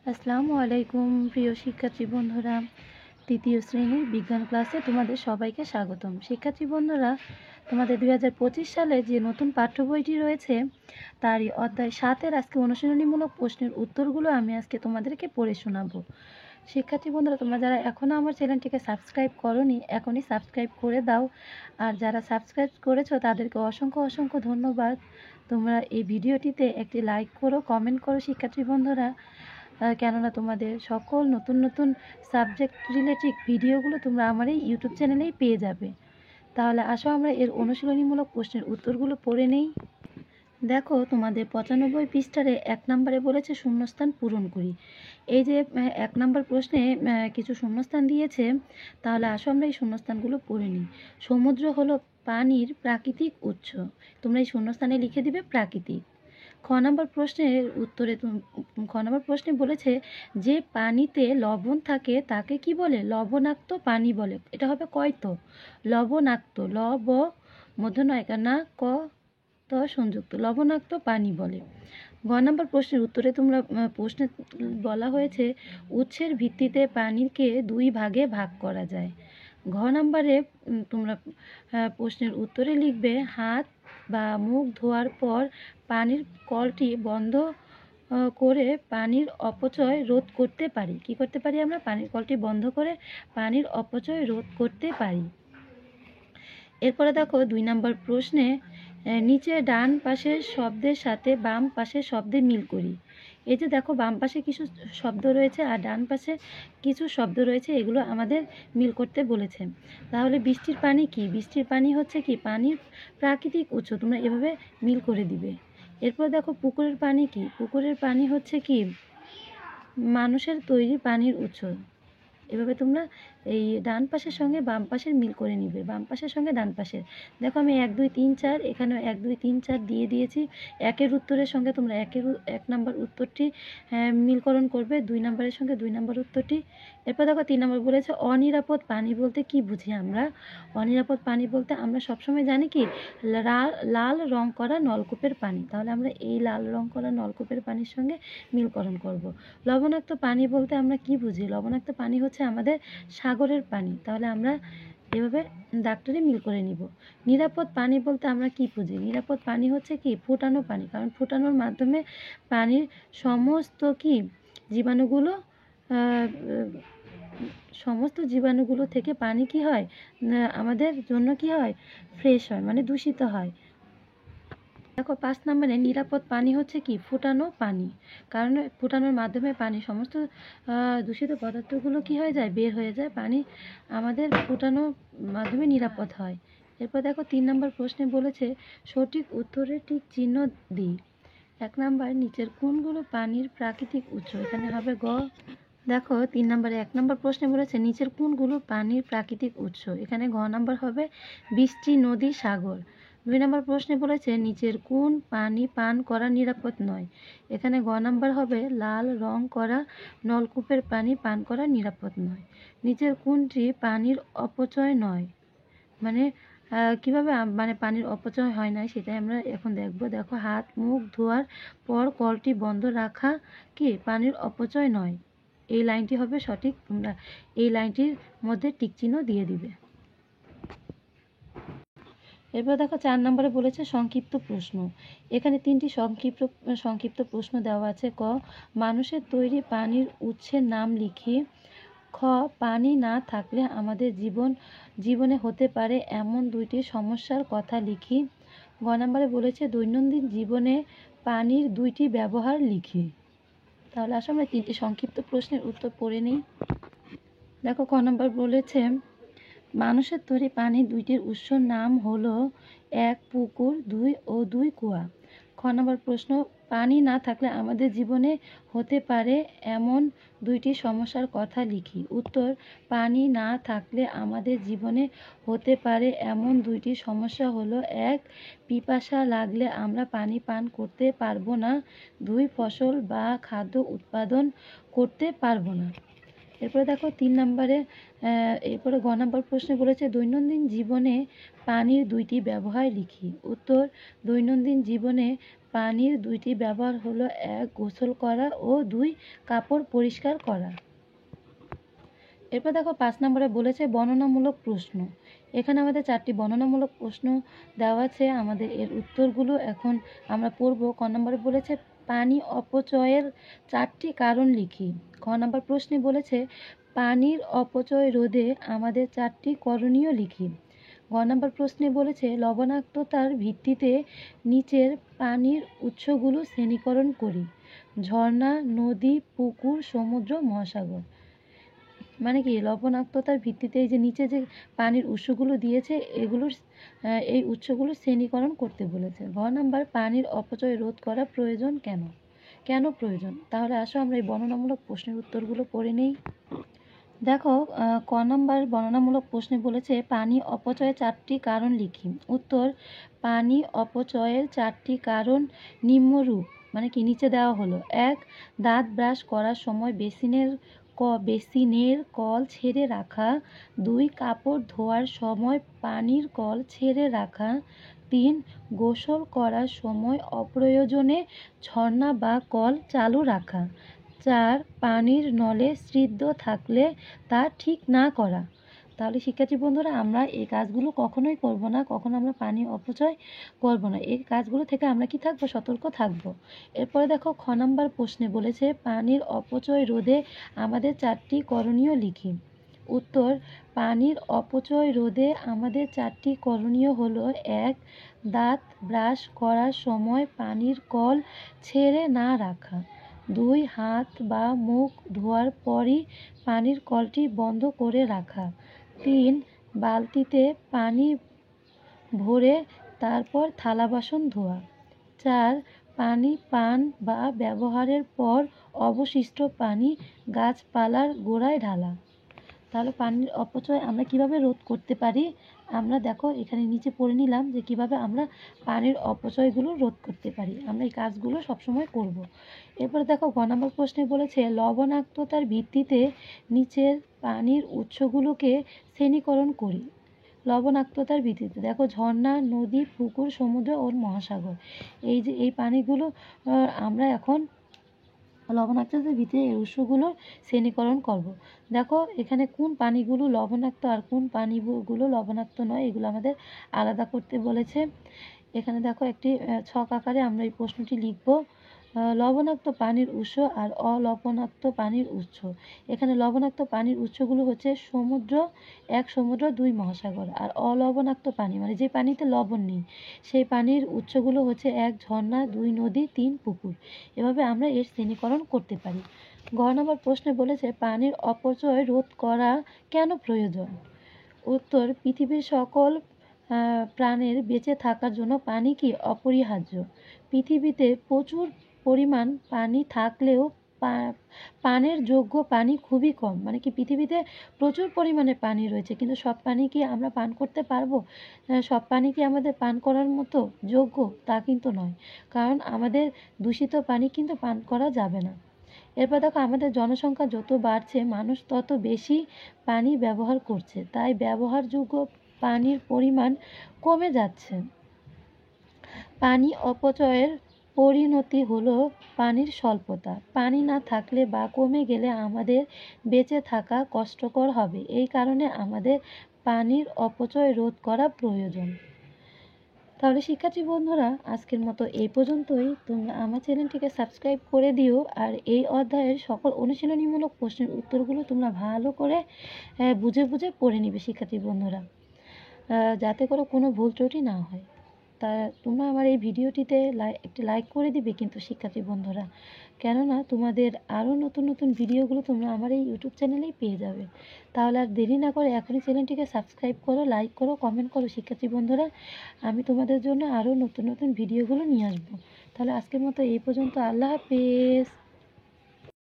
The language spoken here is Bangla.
আসসালামু আলাইকুম প্রিয় শিক্ষার্থী বন্ধুরা, তৃতীয় শ্রেণীর বিজ্ঞান ক্লাসে তোমাদের সবাইকে স্বাগতম। শিক্ষার্থী বন্ধুরা, তোমাদের 2025 সালে যে নতুন পাঠ্য বইটি রয়েছে তারই অধ্যায় 7-এর আজকে অনুশীলনীমূলক প্রশ্নের উত্তরগুলো আমি আজকে তোমাদেরকে পড়ে শোনাবো। শিক্ষার্থী বন্ধুরা, তোমরা যারা এখনও আমার চ্যানেলটিকে সাবস্ক্রাইব করোনি এখনই সাবস্ক্রাইব করে দাও, আর যারা সাবস্ক্রাইব করেছো তাদেরকে অসংখ্য অসংখ্য ধন্যবাদ। তোমরা এই ভিডিওটিতে একটি লাইক করো, কমেন্ট করো শিক্ষার্থী বন্ধুরা, কেননা তোমাদের সকল নতুন নতুন সাবজেক্ট রিলেটেড ভিডিওগুলো তোমরা আমার এই ইউটিউব চ্যানেলেই পেয়ে যাবে। তাহলে আসো আমরা এর অনুশীলনীমূলক প্রশ্নের উত্তরগুলো পড়ে নেই। দেখো, তোমাদের 95 পৃষ্ঠারে 1 নম্বরে বলেছে শূন্যস্থান পূরণ করি। এই যে 1 নম্বর প্রশ্নে কিছু শূন্যস্থান দিয়েছে, তাহলে আসো আমরা এই শূন্যস্থানগুলো পড়ে নিই। সমুদ্র হলো পানির প্রাকৃতিক উৎস, তোমরা এই শূন্যস্থানে লিখে দিবে প্রাকৃতিক। খ নম্বর প্রশ্নের উত্তরে খ নম্বর প্রশ্নে বলেছে যে পানিতে লবণ থাকে তাকে কি বলে? লবণাক্ত পানি বলে। এটা হবে কয়তো? লবণাক্ত, লব মধ্যনয়িকা না ক ত সংযুক্ত, লবণাক্ত পানি বলে। গ নম্বর প্রশ্নের উত্তরে তোমরা প্রশ্নে বলা হয়েছে উৎসের ভিত্তিতে পানিকে 2 ভাগে ভাগ করা যায়। ঘ নম্বরে তোমরা প্রশ্নের উত্তরে লিখবে হাত বা মুখ ধোয়ার পর পানির কলটি বন্ধ করে পানির অপচয় রোধ করতে পারি। কি করতে পারি আমরা? পানির কলটি বন্ধ করে পানির অপচয় রোধ করতে পারি। এরপরে দেখো 2 নম্বর প্রশ্নে নিচে ডান পাশের শব্দের সাথে বাম পাশের শব্দের মিল করি। এই যে দেখো, বাম পাশে কিছু শব্দ রয়েছে আর ডান পাশে কিছু শব্দ রয়েছে, এগুলো আমাদের মিল করতে বলেছে। তাহলে বৃষ্টির পানি কি? বৃষ্টির পানি হচ্ছে কি? পানির প্রাকৃতিক উৎস, তোমরা এভাবে মিল করে দিবে। এরপর দেখো পুকুরের পানি কি? পুকুরের পানি হচ্ছে কি? মানুষের তৈরি পানির উৎস। এভাবে তোমরা এই ডান পাশের সঙ্গে বাম পাশের মিল করে নিবে, বাম পাশের সঙ্গে ডান পাশের। দেখো আমি 1 2 3 4 এখানেও 1 2 3 4 দিয়ে দিয়েছি। একের উত্তরের সঙ্গে তোমরা 1 নম্বর উত্তরটি মিলকরণ করবে, 2 নম্বরের সঙ্গে 2 নম্বর উত্তরটি। এরপর দেখো 3 নম্বর বলেছে অনিরাপদ পানি বলতে কি বুঝি আমরা? অনিরাপদ পানি বলতে আমরা সবসময় জানি কি? লাল রং করা নলকূপের পানি। তাহলে আমরা এই লাল রং করা নলকূপের পানির সঙ্গে মিলকরণ করব। লবণাক্ত পানি বলতে আমরা কি বুঝি? লবণাক্ত পানি হচ্ছে আমাদের সাগরের পানি। তাহলে আমরা এভাবে ডাক্তারে মিল করে নিব। নিরাপদ পানি বলতে আমরা কি বুঝি? নিরাপদ পানি হচ্ছে কি? ফুটানো পানি, কারণ ফুটানোর মাধ্যমে পানির সমস্ত কি জীবাণুগুলো সমস্ত জীবাণুগুলো থেকে পানি কি হয়? আমাদের জন্য কি হয়? ফ্রেশ হয়, মানে দূষিত হয়। দেখো 5 নম্বরে নিরাপদ পানি হচ্ছে কি? ফুটানো পানি, কারণ ফুটানোর মাধ্যমে পানি সমস্ত দূষিত পদার্থগুলো কি হয়ে যায়? বের হয়ে যায়। পানি আমাদের ফুটানোর মাধ্যমে নিরাপদ হয়। এরপর দেখো 3 নম্বর প্রশ্নে বলেছে সঠিক উত্তরে ঠিক চিহ্ন দিই। 1 নম্বর নিচের কোনগুলো পানির প্রাকৃতিক উৎস? এখানে হবে গ। দেখো 3 নম্বরে 1 নম্বর প্রশ্নে বলেছে নিচের কোনগুলো পানির প্রাকৃতিক উৎস? এখানে ঘ নম্বর হবে বৃষ্টি, নদী, সাগর। 2 নম্বর প্রশ্নে বলেছে নিচের কোন পানি পান করা নিরাপদ নয়? এখানে গ নম্বর হবে লাল রং করা নলকূপের পানি পান করা নিরাপদ নয়। নিচের কোনটি পানির অপচয় নয়? মানে কিভাবে মানে পানির অপচয় হয় না সেটাই আমরা এখন দেখব। দেখো হাত মুখ ধোয়ার পর কলটি বন্ধ রাখা কি পানির অপচয় নয়? এই লাইনটি হবে সঠিক, তোমরা এই লাইনটির মধ্যে টিক চিহ্ন দিয়ে দিবে। এরপর দেখো 4 নম্বরে বলেছে সংক্ষিপ্ত প্রশ্ন। এখানে 3টি সংক্ষিপ্ত প্রশ্ন দেওয়া আছে। ক মানুষের তৈরি পানির উৎসের নাম লিখি। খ পানি না থাকলে আমাদের জীবনে হতে পারে এমন 2টি সমস্যার কথা লিখি। গ নম্বরে বলেছে দৈনন্দিন জীবনে পানির 2টি ব্যবহার লিখি। তাহলে আসলে আমরা 3টি সংক্ষিপ্ত প্রশ্নের উত্তর পড়ে নিই। দেখো ক নম্বর বলেছে মানুষের তৈরি পানির 2টির উৎসর নাম হলো 1 পুকুর, 2 কুয়া। খ নম্বর প্রশ্ন পানি না থাকলে আমাদের জীবনে হতে পারে এমন 2টি সমস্যার কথা লিখি। উত্তর পানি না থাকলে আমাদের জীবনে হতে পারে এমন 2টি সমস্যা হলো 1 পিপাসা লাগলে আমরা পানি পান করতে পারবো না, 2 ফসল বা খাদ্য উৎপাদন করতে পারবো না। এরপরে দেখো 3 নম্বরে এরপরে গ নম্বর প্রশ্নে বলেছে দৈনন্দিন জীবনে পানির দুইটি ব্যবহার লিখি। উত্তর, দৈনন্দিন জীবনে পানির দুইটি ব্যবহার হলো 1 গোসল করা ও 2 কাপড় পরিষ্কার করা। এরপর দেখো 5 নম্বরে বলেছে বর্ণনামূলক প্রশ্ন। এখানে আমাদের 4টি বর্ণনামূলক প্রশ্ন দেওয়া আছে, আমাদের এর উত্তরগুলো এখন আমরা পড়ব। ক নম্বরে বলেছে পানি অপচয়ের 4টি কারণ লিখি। খ নম্বর প্রশ্নে বলেছে পানির অপচয় রোধে আমাদের 4টি করণীয় লিখি। গ নম্বর প্রশ্নে বলেছে লবণাক্ততার ভিত্তিতে নিচের পানির উৎসগুলো শ্রেণীকরণ করি। ঝর্ণা, নদী, পুকুর, সমুদ্র, মহাসাগর। মানে কি লবণাক্ততার ভিত্তিতে এই যে নিচে যে পানির উৎসগুলো দিয়েছে এগুলোর এই উৎসগুলো শ্রেণীকরণ করতে বলেছে। ঘ নাম্বার পানির অপচয় রোধ করা প্রয়োজন কেন? কেন প্রয়োজন? তাহলে আসো আমরা এই বর্ণনামূলক প্রশ্নের উত্তরগুলো পড়ে নেই। দেখো ক নম্বর বর্ণনামূলক প্রশ্নে বলেছে পানি অপচয়ের 4টি কারণ লিখি। উত্তর, পানি অপচয়ের 4টি কারণ নিম্নরূপ, মানে কি নিচে দেওয়া হলো। 1, দাঁত ব্রাশ করার সময় বেসিনের কল ছেড়ে রাখা। 2, কাপড় ধোয়ার সময় পানির কল ছেড়ে রাখা। 3, গোসল করার সময় অপ্রয়োজনে ঝর্ণা বা কল চালু রাখা। 4, পানির নলে ছিদ্র থাকলে তা ঠিক না করা। তাহলে শিক্ষার্থী বন্ধুরা আমরা এই কাজগুলো কখনোই করব না, কখনো আমরা পানি অপচয় করব না। এই কাজগুলো থেকে আমরা কি থাকবো? সতর্ক থাকবো। এরপরে দেখো খ নম্বর প্রশ্নে বলেছে পানির অপচয় রোধে আমাদের 4টি করণীয় লিখি। উত্তর, পানির অপচয় রোধে আমাদের 4টি করণীয় হলো 1, দাঁত ব্রাশ করার সময় পানির কল ছেড়ে না রাখা। 2, হাত বা মুখ ধোয়ার পরই পানির কলটি বন্ধ করে রাখা। 3, বালতিতে পানি ভরে তারপর থালা বাসন ধোয়া। 4, পানি পান বা ব্যবহারের পর অবশিষ্ট পানি গাছপালার গোড়ায় ঢালা। তাহলে পানির অপচয় আমরা কিভাবে রোধ করতে পারি? আমরা দেখো এখানে নিচে পড়ে নিলাম যে কিভাবে আমরা পানির অপচয়গুলো রোধ করতে পারি। আমরা এই কাজগুলো সবসময় করব। এরপরে দেখো গ নম্বর প্রশ্নে বলেছে লবণাক্ততার ভিত্তিতে নিচের পানির উৎসগুলোকে শ্রেণীকরণ করি। লবণাক্ততার ভিত্তিতে দেখো ঝর্ণা, নদী, পুকুর, সমুদ্র ও মহাসাগর। এই যে এই পানিগুলো আমরা এখন লবণাক্ততার ভিত্তিতে এই উৎসগুলোর শ্রেণীকরণ করব। দেখো এখানে কোন পানিগুলো লবণাক্ত আর কোন পানিগুলো লবণাক্ত নয় এগুলো আমাদের আলাদা করতে বলেছে। এখানে দেখো একটি ছক আকারে আমরা এই প্রশ্নটি লিখব। লবণাক্ত পানির উৎস আর অলবণাক্ত পানির উৎস। এখানে লবণাক্ত পানির উৎসগুলো হচ্ছে সমুদ্র, 1 সমুদ্র, 2 মহাসাগর। আর অলবণাক্ত পানি মানে যে পানিতে লবণ নেই সেই পানির উৎসগুলো হচ্ছে 1 ঝর্ণা, 2 নদী, 3 পুকুর। এভাবে আমরা এর শ্রেণীকরণ করতে পারি। গ নম্বর প্রশ্নে বলেছে পানির অপচয় রোধ করা কেন প্রয়োজন? উত্তর, পৃথিবীর সকল প্রাণের বেঁচে থাকার জন্য পানি কি অপরিহার্য। পৃথিবীতে প্রচুর পরিমাণ পানি থাকলেও পানের যোগ্য পানি খুবই কম। মানে কি পৃথিবীতে প্রচুর পরিমাণে পানি রয়েছে কিন্তু সব পানি কি আমরা পান করতে পারবো? সব পানি কি আমাদের পান করার মতো যোগ্য? তা কিন্তু নয়, কারণ আমাদের দূষিত পানি কিন্তু পান করা যাবে না। এরপর দেখো আমাদের জনসংখ্যা যত বাড়ছে মানুষ তত বেশি পানি ব্যবহার করছে, তাই ব্যবহারযোগ্য পানির পরিমাণ কমে যাচ্ছে। পানি অপচয়ের পরিণতি হলো পানির স্বল্পতা। পানি না থাকলে বা কমে গেলে আমাদের বেঁচে থাকা কষ্টকর হবে। এই কারণে আমাদের পানির অপচয় রোধ করা প্রয়োজন। তাহলে শিক্ষার্থী বন্ধুরা আজকের মতো এই পর্যন্তই। তোমরা আমার চ্যানেলটিকে সাবস্ক্রাইব করে দিও আর এই অধ্যায়ের সকল অনুশীলনীমূলক প্রশ্নের উত্তরগুলো তোমরা ভালো করে বুঝে বুঝে পড়ে নিবে শিক্ষার্থী বন্ধুরা, যাতে করে কোনো ভুল ত্রুটি না হয়। তা তোমরা আমার এই ভিডিওটিতে একটি লাইক করে দিবে কিন্তু শিক্ষার্থী বন্ধুরা, কেননা তোমাদের আরও নতুন নতুন ভিডিওগুলো তোমরা আমার এই ইউটিউব চ্যানেলেই পেয়ে যাবে। তাহলে আর দেরি না করে এখনই চ্যানেলটিকে সাবস্ক্রাইব করো, লাইক করো, কমেন্ট করো শিক্ষার্থী বন্ধুরা। আমি তোমাদের জন্য আরও নতুন নতুন ভিডিওগুলো নিয়ে আসবো। তাহলে আজকের মতো এই পর্যন্ত। আল্লাহ হাফেজ।